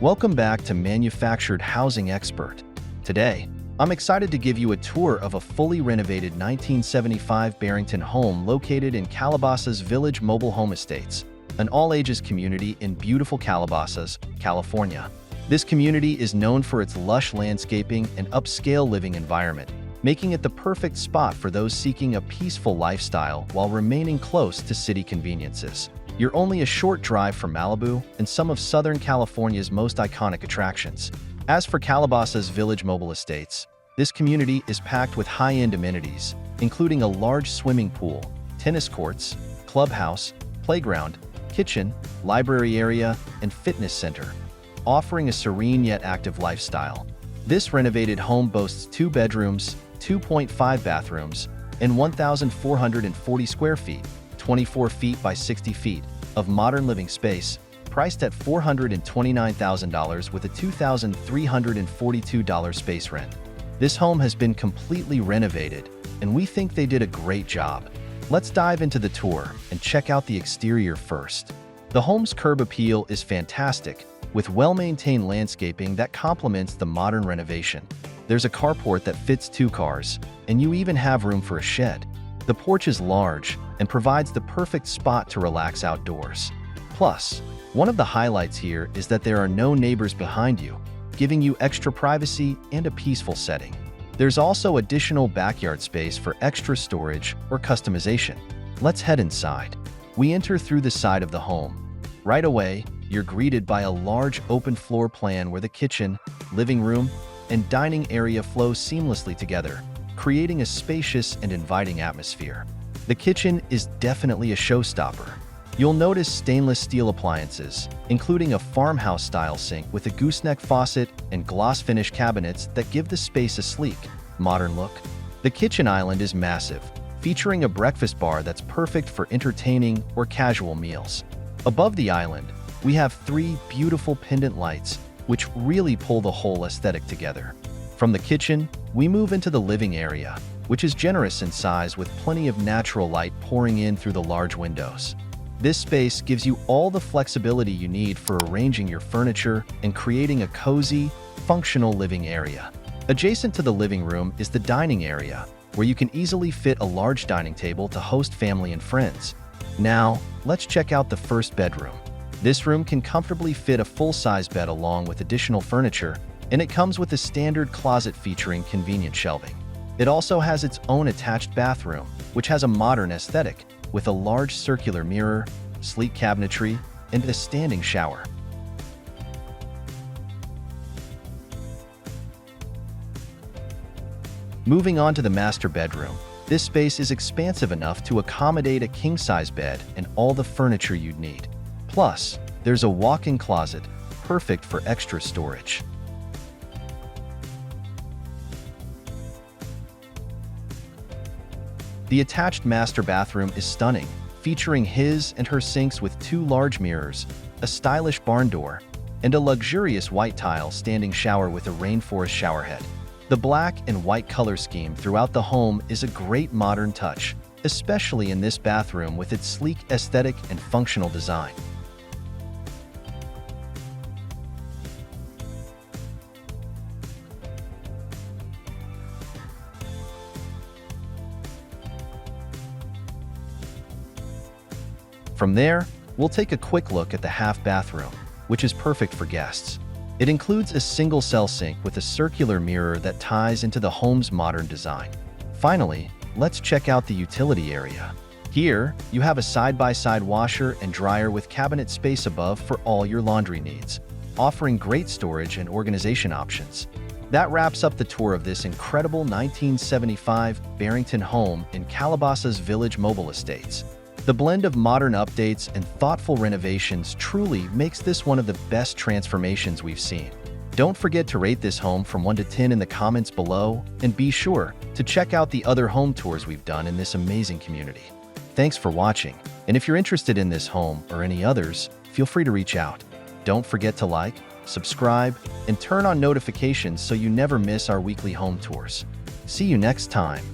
Welcome back to Manufactured Housing Expert. Today, I'm excited to give you a tour of a fully renovated 1975 Barrington home located in Calabasas Village Mobile Home Estates, an all-ages community in beautiful Calabasas, California. This community is known for its lush landscaping and upscale living environment, making it the perfect spot for those seeking a peaceful lifestyle while remaining close to city conveniences. You're only a short drive from Malibu and some of Southern California's most iconic attractions. As for Calabasas Village Mobile Estates, this community is packed with high-end amenities, including a large swimming pool, tennis courts, clubhouse, playground, kitchen, library area, and fitness center, offering a serene yet active lifestyle. This renovated home boasts 2 bedrooms, 2.5 bathrooms, and 1,440 square feet, 24 feet by 60 feet, of modern living space, priced at $429,000 with a $2,342 space rent. This home has been completely renovated, and we think they did a great job. Let's dive into the tour and check out the exterior first. The home's curb appeal is fantastic, with well-maintained landscaping that complements the modern renovation. There's a carport that fits 2 cars, and you even have room for a shed. The porch is large and provides the perfect spot to relax outdoors. Plus, one of the highlights here is that there are no neighbors behind you, giving you extra privacy and a peaceful setting. There's also additional backyard space for extra storage or customization. Let's head inside. We enter through the side of the home. Right away, you're greeted by a large open floor plan where the kitchen, living room, and dining area flow seamlessly together, creating a spacious and inviting atmosphere. The kitchen is definitely a showstopper. You'll notice stainless steel appliances, including a farmhouse-style sink with a gooseneck faucet and gloss finish cabinets that give the space a sleek, modern look. The kitchen island is massive, featuring a breakfast bar that's perfect for entertaining or casual meals. Above the island, we have 3 beautiful pendant lights, which really pull the whole aesthetic together. From the kitchen, we move into the living area, which is generous in size with plenty of natural light pouring in through the large windows. This space gives you all the flexibility you need for arranging your furniture and creating a cozy, functional living area. Adjacent to the living room is the dining area, where you can easily fit a large dining table to host family and friends. Now, let's check out the first bedroom. This room can comfortably fit a full-size bed along with additional furniture, and it comes with a standard closet featuring convenient shelving. It also has its own attached bathroom, which has a modern aesthetic, with a large circular mirror, sleek cabinetry, and a standing shower. Moving on to the master bedroom, this space is expansive enough to accommodate a king-size bed and all the furniture you'd need. Plus, there's a walk-in closet, perfect for extra storage. The attached master bathroom is stunning, featuring his and her sinks with 2 large mirrors, a stylish barn door, and a luxurious white tile standing shower with a rainforest showerhead. The black and white color scheme throughout the home is a great modern touch, especially in this bathroom with its sleek aesthetic and functional design. From there, we'll take a quick look at the half bathroom, which is perfect for guests. It includes a single-cell sink with a circular mirror that ties into the home's modern design. Finally, let's check out the utility area. Here, you have a side-by-side washer and dryer with cabinet space above for all your laundry needs, offering great storage and organization options. That wraps up the tour of this incredible 1975 Barrington home in Calabasas Village Mobile Estates. The blend of modern updates and thoughtful renovations truly makes this one of the best transformations we've seen. Don't forget to rate this home from 1 to 10 in the comments below, and be sure to check out the other home tours we've done in this amazing community. Thanks for watching, and if you're interested in this home or any others, feel free to reach out. Don't forget to like, subscribe, and turn on notifications so you never miss our weekly home tours. See you next time.